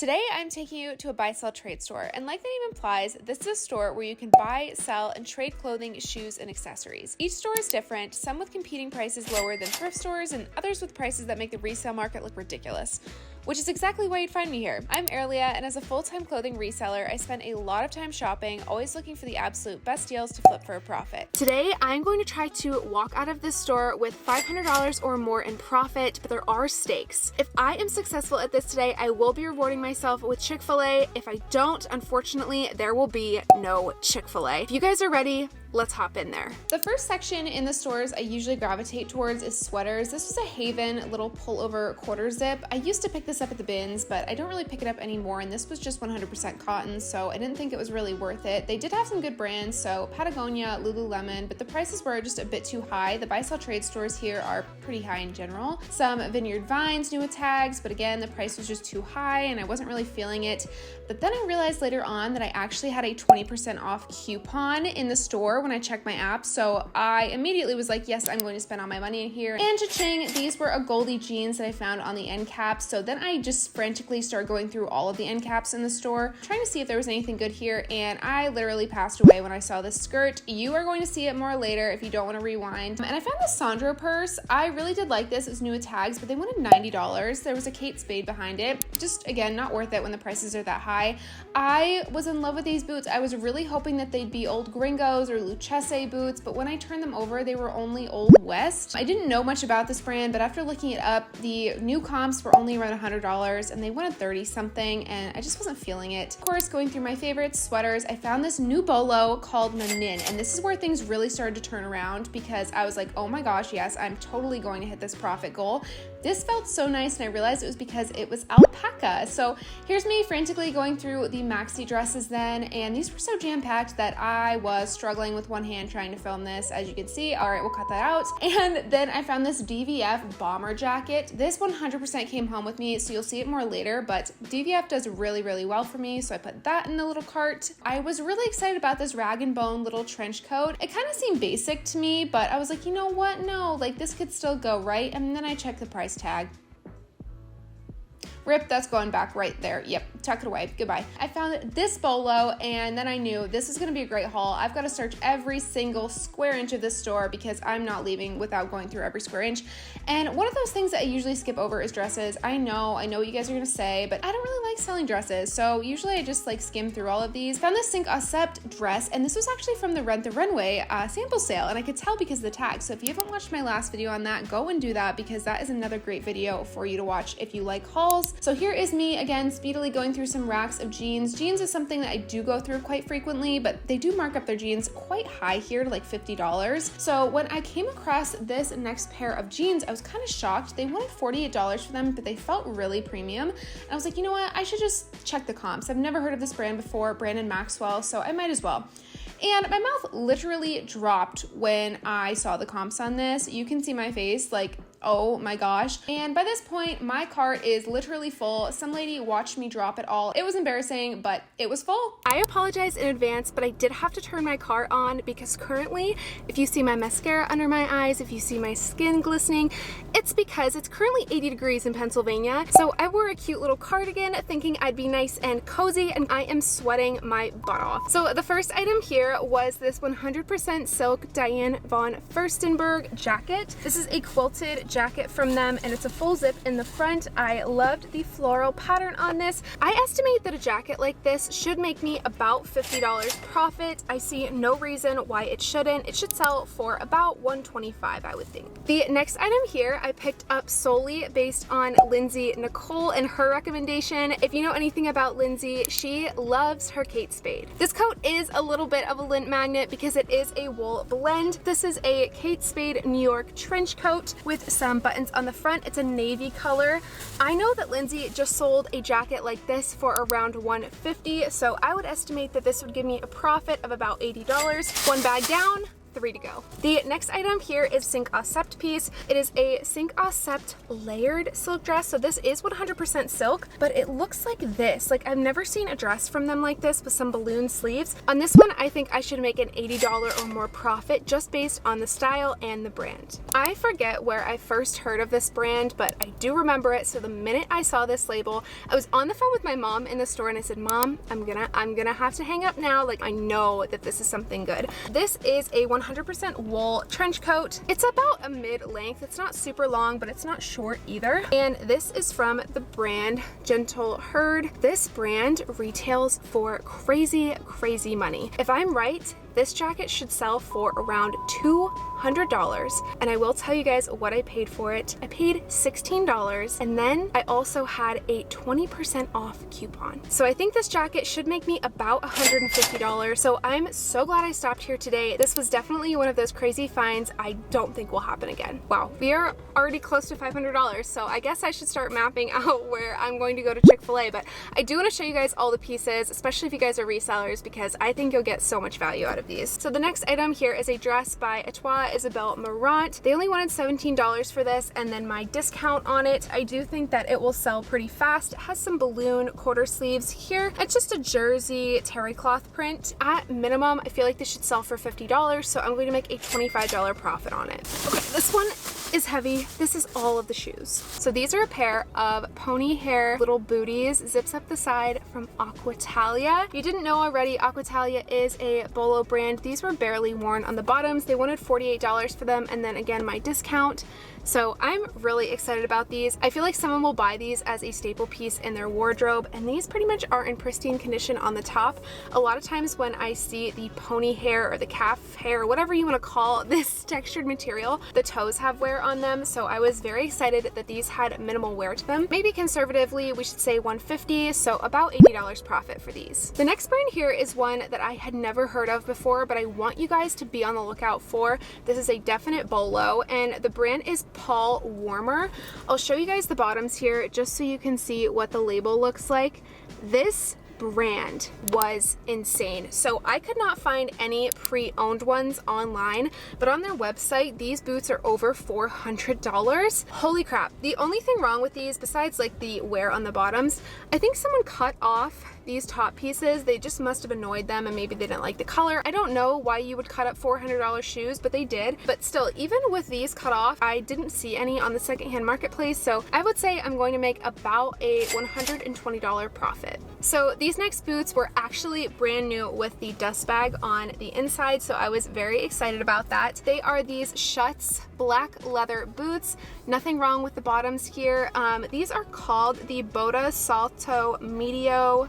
Today, I'm taking you to a buy-sell trade store, and like the name implies, this is a store where you can buy, sell, and trade clothing, shoes, and accessories. Each store is different, some with competing prices lower than thrift stores, and others with prices that make the resale market look ridiculous. Which is exactly why you'd find me here. I'm Erlia, and as a full-time clothing reseller, I spend a lot of time shopping, always looking for the absolute best deals to flip for a profit. Today, I'm going to try to walk out of this store with $500 or more in profit, but there are stakes. If I am successful at this today, I will be rewarding myself with Chick-fil-A. If I don't, unfortunately, there will be no Chick-fil-A. If you guys are ready, let's hop in there. The first section in the stores I usually gravitate towards is sweaters. This was a Haven little pullover quarter zip. I used to pick this up at the bins, but I don't really pick it up anymore, and this was just 100% cotton, so I didn't think it was really worth it. They did have some good brands, so Patagonia, Lululemon, but the prices were just a bit too high. The buy-sell trade stores here are pretty high in general. Some Vineyard Vines knew with tags, but again, the price was just too high, and I wasn't really feeling it. But then I realized later on that I actually had a 20% off coupon in the store when I checked my app, so I immediately was like, yes, I'm going to spend all my money in here. And cha-ching, these were a Goldie jeans that I found on the end caps, so then I just frantically started going through all of the end caps in the store, trying to see if there was anything good here, and I literally passed away when I saw this skirt. You are going to see it more later if you don't want to rewind. And I found this Sandro purse. I really did like this. It was new with tags, but they wanted $90. There was a Kate Spade behind it. Just, again, not worth it when the prices are that high. I was in love with these boots. I was really hoping that they'd be Old Gringos or Lucchese boots, but when I turned them over, they were only Old West. I didn't know much about this brand, but after looking it up, the new comps were only around $100 and they wanted 30 something, and I just wasn't feeling it. Of course, going through my favorite sweaters, I found this new bolo called Manin, and this is where things really started to turn around because I was like, oh my gosh, yes, I'm totally going to hit this profit goal. This felt so nice, and I realized it was because it was alpaca. So here's me frantically going through the maxi dresses then, and these were so jam-packed that I was struggling with one hand trying to film this, as you can see. All right, we'll cut that out. And then I found this DVF bomber jacket. This 100% came home with me, so you'll see it more later, but DVF does really, really well for me, so I put that in the little cart. I was really excited about this rag and bone little trench coat. It kind of seemed basic to me, but I was like, you know what? No, like this could still go, right? And then I checked the price tag. Rip, that's going back right there. Yep, tuck it away. Goodbye. I found this bolo, and then I knew this is going to be a great haul. I've got to search every single square inch of this store because I'm not leaving without going through every square inch. And one of those things that I usually skip over is dresses. I know what you guys are going to say, but I don't really like selling dresses, so usually I just like skim through all of these. Found this Cinq Accept dress, and this was actually from the Rent the Runway sample sale, and I could tell because of the tag. So if you haven't watched my last video on that, go and do that because that is another great video for you to watch if you like hauls. So here is me again speedily going through some racks of jeans. Jeans is something that I do go through quite frequently, but they do mark up their jeans quite high here to like $50. So when I came across this next pair of jeans, I was kind of shocked. They wanted $48 for them, but they felt really premium. And I was like, you know what? I should just check the comps. I've never heard of this brand before, Brandon Maxwell, so I might as well. And my mouth literally dropped when I saw the comps on this. You can see my face like, oh my gosh. And by this point, my cart is literally full. Some lady watched me drop it all. It was embarrassing, but it was full. I apologize in advance, but I did have to turn my cart on because currently, if you see my mascara under my eyes, if you see my skin glistening, it's because it's currently 80 degrees in Pennsylvania. So I wore a cute little cardigan thinking I'd be nice and cozy, and I am sweating my butt off. So the first item here was this 100% silk Diane von Furstenberg jacket. This is a quilted jacket from them, and it's a full zip in the front. I loved the floral pattern on this. I estimate that a jacket like this should make me about $50 profit. I see no reason why it shouldn't. It should sell for about $125, I would think. The next item here I picked up solely based on Lindsay Nicole and her recommendation. If you know anything about Lindsay, she loves her Kate Spade. This coat is a little bit of a lint magnet because it is a wool blend. This is a Kate Spade New York trench coat with some buttons on the front. It's a navy color. I know that Lindsay just sold a jacket like this for around $150, so I would estimate that this would give me a profit of about $80. One bag down, 3 to go. The next item here is Cinq à Sept piece. It is a Cinq à Sept layered silk dress. So this is 100% silk, but it looks like this. Like I've never seen a dress from them like this with some balloon sleeves. On this one, I think I should make an $80 or more profit just based on the style and the brand. I forget where I first heard of this brand, but I do remember it. So the minute I saw this label, I was on the phone with my mom in the store and I said, Mom, I'm gonna have to hang up now. Like I know that this is something good. This is a 100% wool trench coat. It's about a mid-length. It's not super long, but it's not short either. And this is from the brand Gentle Herd. This brand retails for crazy money. If I'm right, this jacket should sell for around $200, and I will tell you guys what I paid for it. I paid $16, and then I also had a 20% off coupon. So I think this jacket should make me about $150. So I'm so glad I stopped here today. This was definitely one of those crazy finds I don't think will happen again. Wow, we are already close to $500, so I guess I should start mapping out where I'm going to go to Chick-fil-A, but I do want to show you guys all the pieces, especially if you guys are resellers, because I think you'll get so much value out of these. So the next item here is a dress by Etoile Isabelle Marant. They only wanted $17 for this, and then my discount on it, I do think that it will sell pretty fast. It has some balloon quarter sleeves here. It's just a jersey terry cloth print. At minimum, I feel like this should sell for $50, so I'm going to make a $25 profit on it. Okay, this one is heavy. This is all of the shoes. So these are a pair of pony hair little booties, zips up the side from Aquitalia. If you didn't know already, Aquitalia is a bolo brand. These were barely worn on the bottoms. They wanted $48 for them, and then again my discount. So I'm really excited about these. I feel like someone will buy these as a staple piece in their wardrobe, and these pretty much are in pristine condition on the top. A lot of times when I see the pony hair or the calf hair, whatever you want to call this textured material, the toes have wear on them. So I was very excited that these had minimal wear to them. Maybe conservatively, we should say $150, so about $80 profit for these. The next brand here is one that I had never heard of before, but I want you guys to be on the lookout for. This is a definite bolo, and the brand is Paul Warmer. I'll show you guys the bottoms here just so you can see what the label looks like. This brand was insane. So I could not find any pre-owned ones online, but on their website, these boots are over $400. Holy crap. The only thing wrong with these, besides like the wear on the bottoms, I think someone cut off these top pieces. They just must have annoyed them, and maybe they didn't like the color. I don't know why you would cut up $400 shoes, but they did. But still, even with these cut off, I didn't see any on the secondhand marketplace. So I would say I'm going to make about a $120 profit. So these next boots were actually brand new with the dust bag on the inside, so I was very excited about that. They are these Schutz black leather boots. Nothing wrong with the bottoms here. These are called the Boda Salto Medio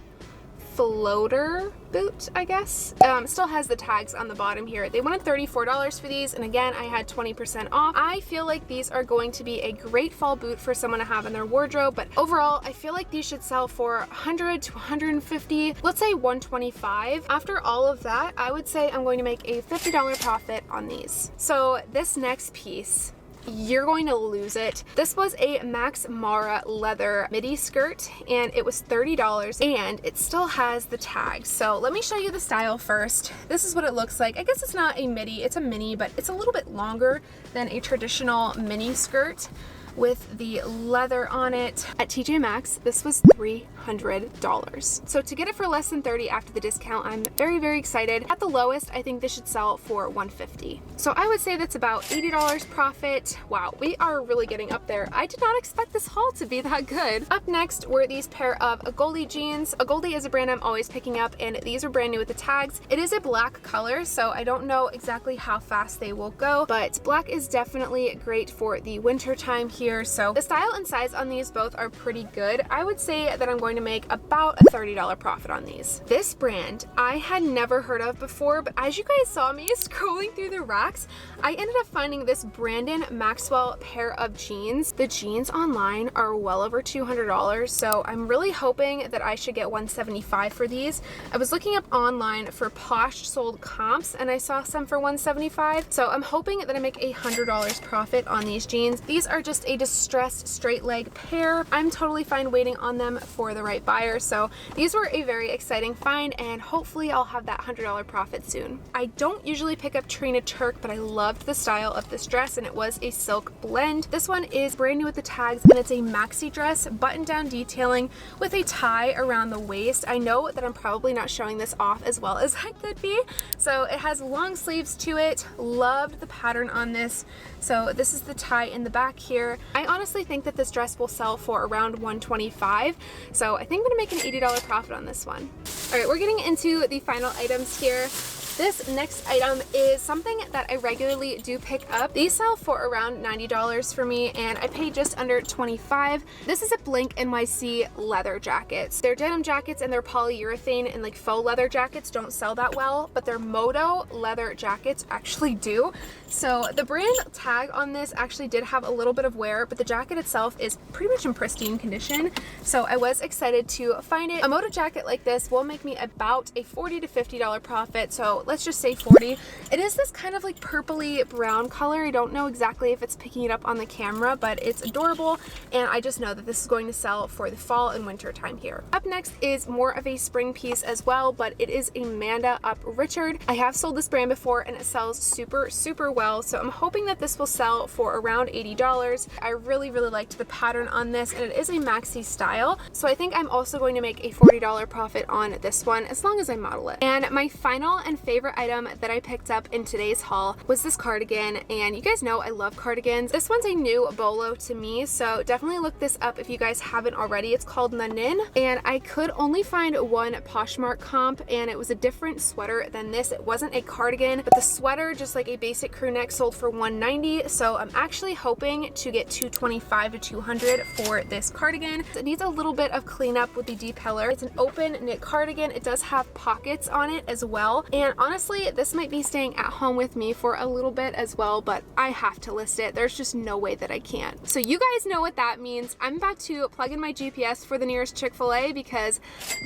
Floater boot, I guess. Still has the tags on the bottom here. They wanted $34 for these, and again, I had 20% off. I feel like these are going to be a great fall boot for someone to have in their wardrobe, but overall, I feel like these should sell for $100 to $150, let's say $125. After all of that, I would say I'm going to make a $50 profit on these. So this next piece, you're going to lose it. This was a Max Mara leather midi skirt, and it was $30, and it still has the tags. So let me show you the style first. This is what it looks like. I guess it's not a midi, it's a mini, but it's a little bit longer than a traditional mini skirt with the leather on it. At TJ Maxx, this was $300. So to get it for less than $30 after the discount, I'm very, very excited. At the lowest, I think this should sell for $150. So I would say that's about $80 profit. Wow, we are really getting up there. I did not expect this haul to be that good. Up next were these pair of Agolde jeans. Agolde is a brand I'm always picking up, and these are brand new with the tags. It is a black color, so I don't know exactly how fast they will go, but black is definitely great for the winter time here. So the style and size on these both are pretty good. I would say that I'm going to make about a $30 profit on these. This brand I had never heard of before, but as you guys saw me scrolling through the racks, I ended up finding this Brandon Maxwell pair of jeans. The jeans online are well over $200, so I'm really hoping that I should get $175 for these. I was looking up online for Posh sold comps, and I saw some for $175, so I'm hoping that I make $100 profit on these jeans. These are just a distressed straight leg pair. I'm totally fine waiting on them for the right buyer. So these were a very exciting find, and hopefully I'll have that $100 profit soon. I don't usually pick up Trina Turk, but I loved the style of this dress, and it was a silk blend. This one is brand new with the tags, and it's a maxi dress, button down detailing with a tie around the waist. I know that I'm probably not showing this off as well as I could be. So it has long sleeves to it. Loved the pattern on this. So this is the tie in the back here. I honestly think that this dress will sell for around $125. So I think I'm gonna make an $80 profit on this one. All right, we're getting into the final items here. This next item is something that I regularly do pick up. These sell for around $90 for me, and I paid just under $25. This is a Blank NYC leather jackets. They're denim jackets and they're polyurethane, and like faux leather jackets don't sell that well, but their Moto leather jackets actually do. So the brand tag on this actually did have a little bit of wear, but the jacket itself is pretty much in pristine condition. So I was excited to find it. A Moto jacket like this will make me about a $40 to $50 profit. So let's just say 40. It is this kind of like purpley brown color. I don't know exactly if it's picking it up on the camera, but it's adorable, and I just know that this is going to sell for the fall and winter time here. Up next is more of a spring piece as well, but it is Amanda Up Richard. I have sold this brand before and it sells super well, so I'm hoping that this will sell for around $80. I really liked the pattern on this, and it is a maxi style, so I think I'm also going to make a $40 profit on this one as long as I model it. And my final and favorite item that I picked up in today's haul was this cardigan, and you guys know I love cardigans. This one's a new bolo to me, so definitely look this up if you guys haven't already. It's called Nanin, and I could only find one Poshmark comp, and it was a different sweater than this. It wasn't a cardigan, but the sweater, just like a basic crew neck, sold for $190, so I'm actually hoping to get $225 to $200 for this cardigan. It needs a little bit of cleanup with the depeller. It's an open knit cardigan. It does have pockets on it as well, and honestly, this might be staying at home with me for a little bit as well, but I have to list it. There's just no way that I can't. So you guys know what that means. I'm about to plug in my GPS for the nearest Chick-fil-A because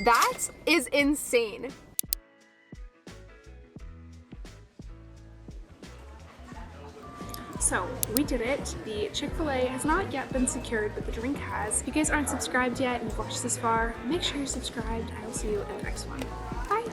that is insane. So we did it. The Chick-fil-A has not yet been secured, but the drink has. If you guys aren't subscribed yet and you've watched this far, make sure you're subscribed. I will see you in the next one. Bye.